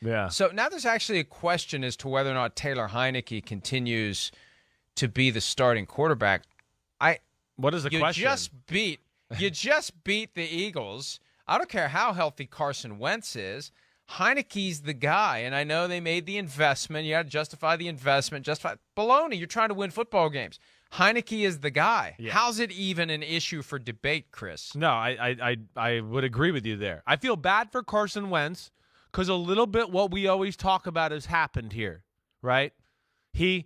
Yeah. So now there's actually a question as to whether or not Taylor Heinicke continues to be the starting quarterback. What is the question? You just beat the Eagles. I don't care how healthy Carson Wentz is. Heineke's the guy, and I know they made the investment. You got to justify the investment. Baloney. You're trying to win football games. Heinecke is the guy. Yeah. How's it even an issue for debate, Chris? No, I would agree with you there. I feel bad for Carson Wentz because a little bit what we always talk about has happened here, right? He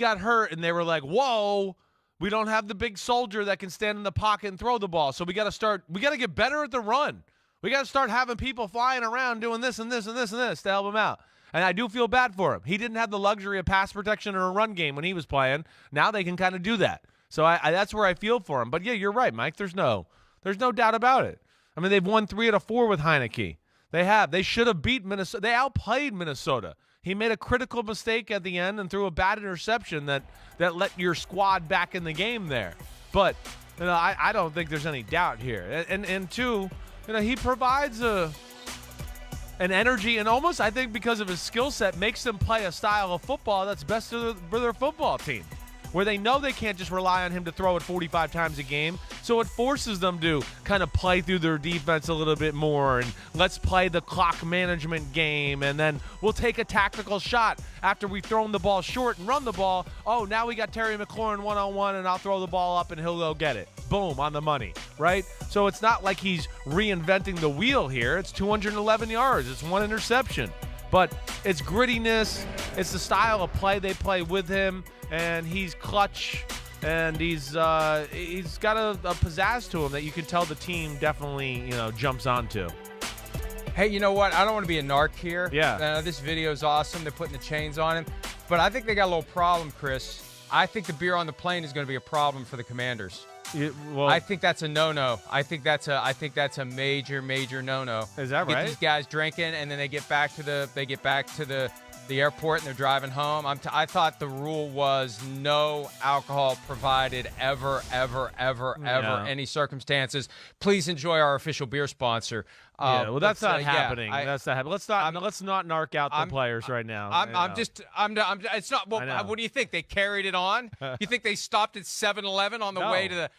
got hurt, and they were like, whoa, we don't have the big soldier that can stand in the pocket and throw the ball, so we got to get better at the run. We got to start having people flying around doing this and this and this and this to help him out. And I do feel bad for him. He didn't have the luxury of pass protection or a run game when he was playing. Now they can kind of do that. So I that's where I feel for him. But, yeah, you're right, Mike. There's no doubt about it. I mean, they've won 3 out of 4 with Heinecke. They have. They should have beat Minnesota. They outplayed Minnesota. He made a critical mistake at the end and threw a bad interception that let your squad back in the game there. But I don't think there's any doubt here. And two, he provides an energy, and almost, I think, because of his skill set, makes them play a style of football that's best for their football team, where they know they can't just rely on him to throw it 45 times a game. So it forces them to kind of play through their defense a little bit more, and let's play the clock management game, and then we'll take a tactical shot after we've thrown the ball short and run the ball. Oh, now we got Terry McLaurin one-on-one, and I'll throw the ball up, and he'll go get it. Boom, on the money, right? So it's not like he's reinventing the wheel here. It's 211 yards. It's 1 interception. But it's grittiness. It's the style of play they play with him, and he's clutch, and he's got a pizzazz to him that you can tell the team definitely jumps onto. Hey, you know what? I don't want to be a narc here. Yeah. This video is awesome. They're putting the chains on him. But I think they got a little problem, Chris. I think the beer on the plane is going to be a problem for the Commanders. I think that's a no-no. I think that's a major no-no. Is that right? Get these guys drinking, and then they get back to the airport and they're driving home. I thought the rule was no alcohol provided ever, any circumstances. Please enjoy our official beer sponsor. That's not happening. That's not happening. Let's not narc out the players right now. It's not. Well, what do you think? They carried it on? You think they stopped at 7-Eleven on the way to the?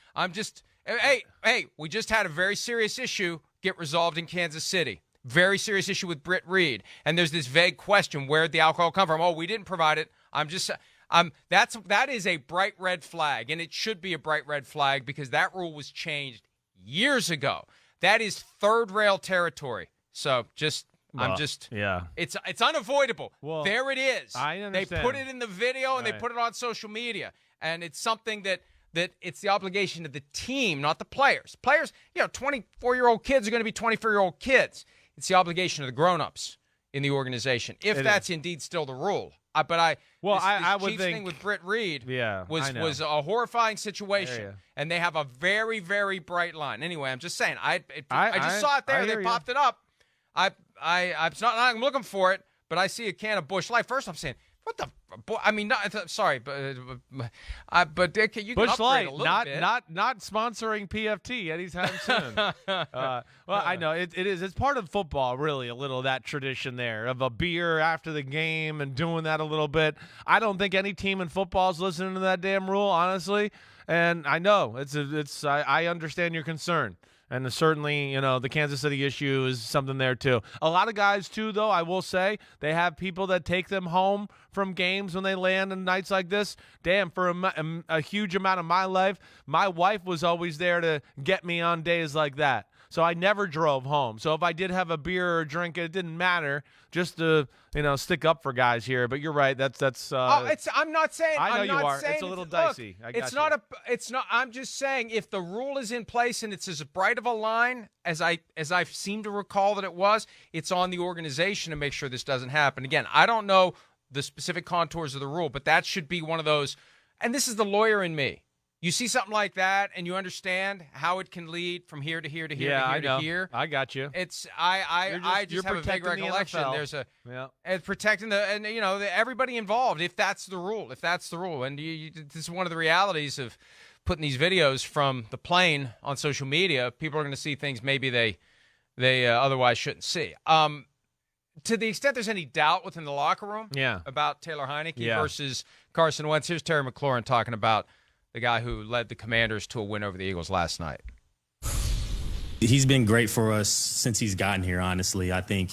Hey, we just had a very serious issue get resolved in Kansas City. Very serious issue with Britt Reed. And there's this vague question, where'd the alcohol come from? Oh, we didn't provide it. That is a bright red flag, and it should be a bright red flag because that rule was changed years ago. That is third rail territory. So it's unavoidable. Well, there it is. I understand. They put it in the video and they put it on social media. And it's something that it's the obligation of the team, not the players. Players, 24-year-old kids are going to be 24-year-old kids. It's the obligation of the grown-ups in the organization, if that's indeed still the rule. I would think thing with Britt Reed was a horrifying situation, and they have a very, very bright line. Anyway, I'm just saying, I just saw it there. They popped it up. I'm looking for it, but I see a can of Busch Light. First, I'm saying, what the? I mean, sorry, but you can Busch upgrade Light, a little bit. not sponsoring PFT anytime soon. I know it is. It's part of football, really, a little that tradition there of a beer after the game and doing that a little bit. I don't think any team in football is listening to that damn rule, honestly. And I know I understand your concern. And certainly, the Kansas City issue is something there, too. A lot of guys, too, though, I will say, they have people that take them home from games when they land on nights like this. Damn, for a huge amount of my life, my wife was always there to get me on days like that. So I never drove home. So if I did have a beer or a drink, it didn't matter. Just to stick up for guys here. But you're right. That's. I'm not saying. I know I'm not you are. Saying it's a little dicey. Look, it's not. I'm just saying if the rule is in place and it's as bright of a line as I seem to recall that it was, it's on the organization to make sure this doesn't happen again. I don't know the specific contours of the rule, but that should be one of those. And this is the lawyer in me. You see something like that, and you understand how it can lead from here to here to here to here to here. I got you. It's I just have a vague recollection. There's and protecting everybody involved. If that's the rule, and this is one of the realities of putting these videos from the plane on social media. People are going to see things maybe they otherwise shouldn't see. to the extent there's any doubt within the locker room about Taylor Heinicke versus Carson Wentz, here's Terry McLaurin talking about the guy who led the Commanders to a win over the Eagles last night. He's been great for us since he's gotten here, honestly. I think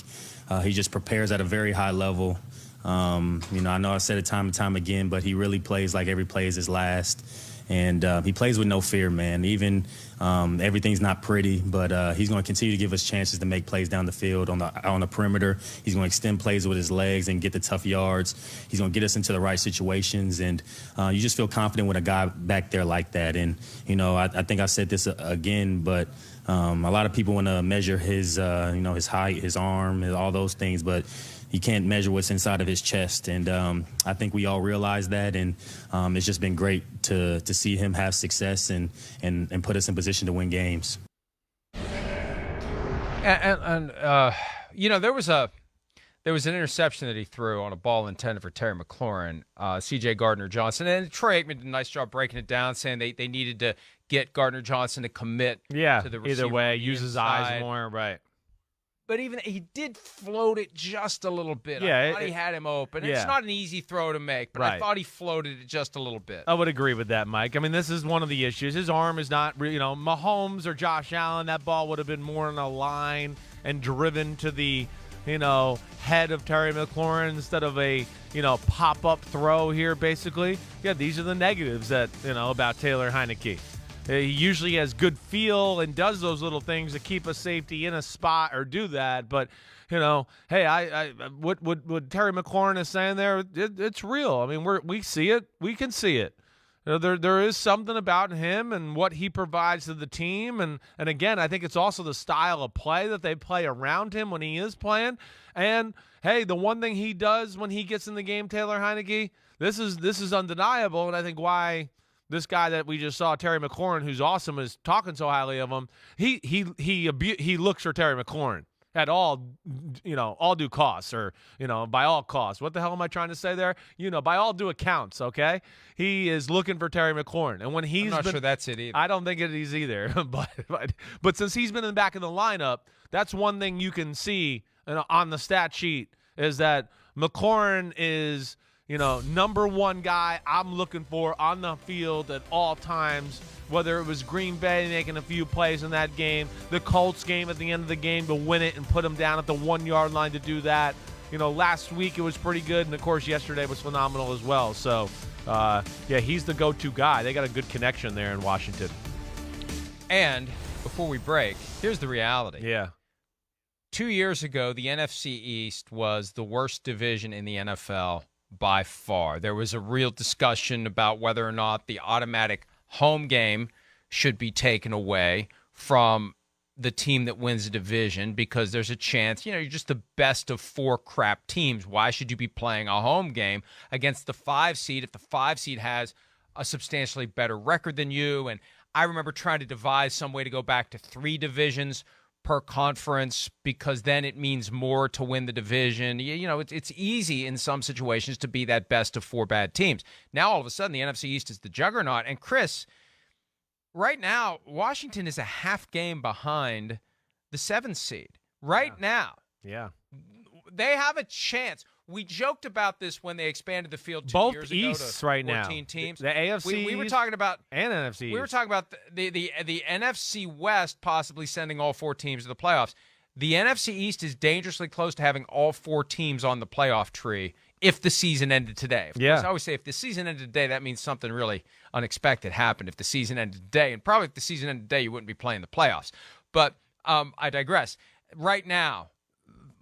he just prepares at a very high level. I know I said it time and time again, but he really plays like every play is his last. And he plays with no fear, man. Even everything's not pretty, but he's going to continue to give us chances to make plays down the field on the perimeter. He's going to extend plays with his legs and get the tough yards. He's going to get us into the right situations, and you just feel confident with a guy back there like that. And I think I said this again, but a lot of people want to measure his his height, his arm, and all those things, but you can't measure what's inside of his chest. And I think we all realize that, and it's just been great to see him have success and put us in position to win games. And there was an interception that he threw on a ball intended for Terry McLaurin, C.J. Gardner-Johnson. And Troy Aikman did a nice job breaking it down, saying they needed to get Gardner-Johnson to commit to the receiver. Either way, use his eyes more, right. But even he did float it just a little bit. Yeah, I thought he had him open. It's not an easy throw to make, but I thought he floated it just a little bit. I would agree with that, Mike. I mean, this is one of the issues. His arm is not, Mahomes or Josh Allen, that ball would have been more in a line and driven to the, head of Terry McLaurin instead of a, pop-up throw here, basically. Yeah, these are the negatives that, about Taylor Heinicke. He usually has good feel and does those little things to keep a safety in a spot or do that. But, hey, what Terry McLaurin is saying there, it's real. I mean, we see it. We can see it. There is something about him and what he provides to the team. And again, I think it's also the style of play that they play around him when he is playing. And, hey, the one thing he does when he gets in the game, Taylor Heinicke, this is undeniable. And I think why – this guy that we just saw, Terry McLaurin, who's awesome, is talking so highly of him. He looks for Terry McLaurin at all due costs, or by all costs. What the hell am I trying to say there? By all due accounts. Okay, he is looking for Terry McLaurin, and when he's I'm not sure that's it either. I don't think it is either. but since he's been in the back of the lineup, that's one thing you can see on the stat sheet is that McLaurin is. Number one guy I'm looking for on the field at all times, whether it was Green Bay making a few plays in that game, the Colts game at the end of the game to win it and put them down at the 1 yard line to do that. Last week it was pretty good, and of course yesterday was phenomenal as well. So, he's the go-to guy. They got a good connection there in Washington. And before we break, here's the reality. Yeah. 2 years ago, the NFC East was the worst division in the NFL. By far. There was a real discussion about whether or not the automatic home game should be taken away from the team that wins the division because there's a chance, you're just the best of four crap teams. Why should you be playing a home game against the 5 seed if the 5 seed has a substantially better record than you? And I remember trying to devise some way to go back to 3 divisions per conference because then it means more to win the division. It's easy in some situations to be that best of 4 bad teams. Now, all of a sudden, the NFC East is the juggernaut. And, Chris, right now, Washington is a half game behind the 7th seed. Right now. Yeah. They have a chance. We joked about this when they expanded the field 2 both years ago Easts to 14 right now. teams. The AFC we were talking about and NFC. We were talking about the NFC West possibly sending all 4 teams to the playoffs. The NFC East is dangerously close to having all 4 teams on the playoff tree if the season ended today. Of course, I always say if the season ended today, that means something really unexpected happened. If the season ended today, and probably if the season ended today, you wouldn't be playing the playoffs. But I digress. Right now,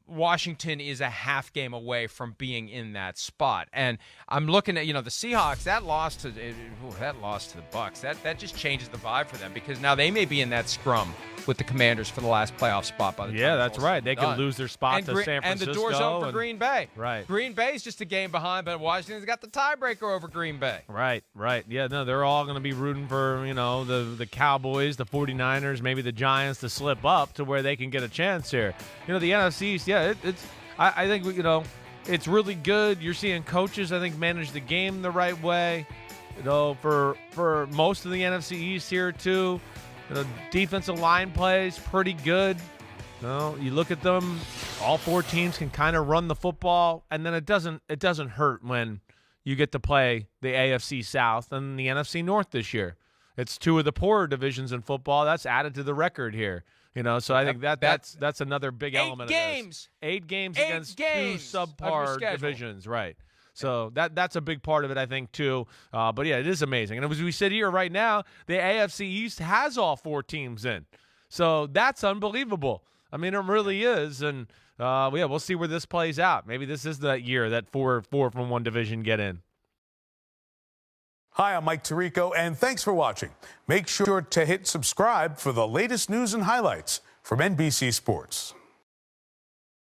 Washington is a half game away from being in that spot. And I'm looking at, the Seahawks, that loss to the Bucs. That just changes the vibe for them because now they may be in that scrum with the Commanders for the last playoff spot by the time. Yeah, that's right. They could lose their spot to San Francisco. And the door's open for Green Bay. Right. Green Bay's just a game behind, but Washington's got the tiebreaker over Green Bay. Right. Yeah, no, they're all going to be rooting for, the Cowboys, the 49ers, maybe the Giants to slip up to where they can get a chance here. The NFC East, I think, it's really good. You're seeing coaches, I think, manage the game the right way. For most of the NFC East here, too. Defensive line plays pretty good. No, you look at them, all 4 teams can kind of run the football, and then it doesn't hurt when you get to play the AFC South and the NFC North this year. It's 2 of the poorer divisions in football. That's added to the record here. So I think that's another big element of this. 8 games against 2 subpar divisions, right. So that's a big part of it, I think, too. But, yeah, it is amazing. And as we sit here right now, the AFC East has all 4 teams in. So that's unbelievable. I mean, it really is. And, we'll see where this plays out. Maybe this is that year that 4 from one division get in. Hi, I'm Mike Tirico, and thanks for watching. Make sure to hit subscribe for the latest news and highlights from NBC Sports.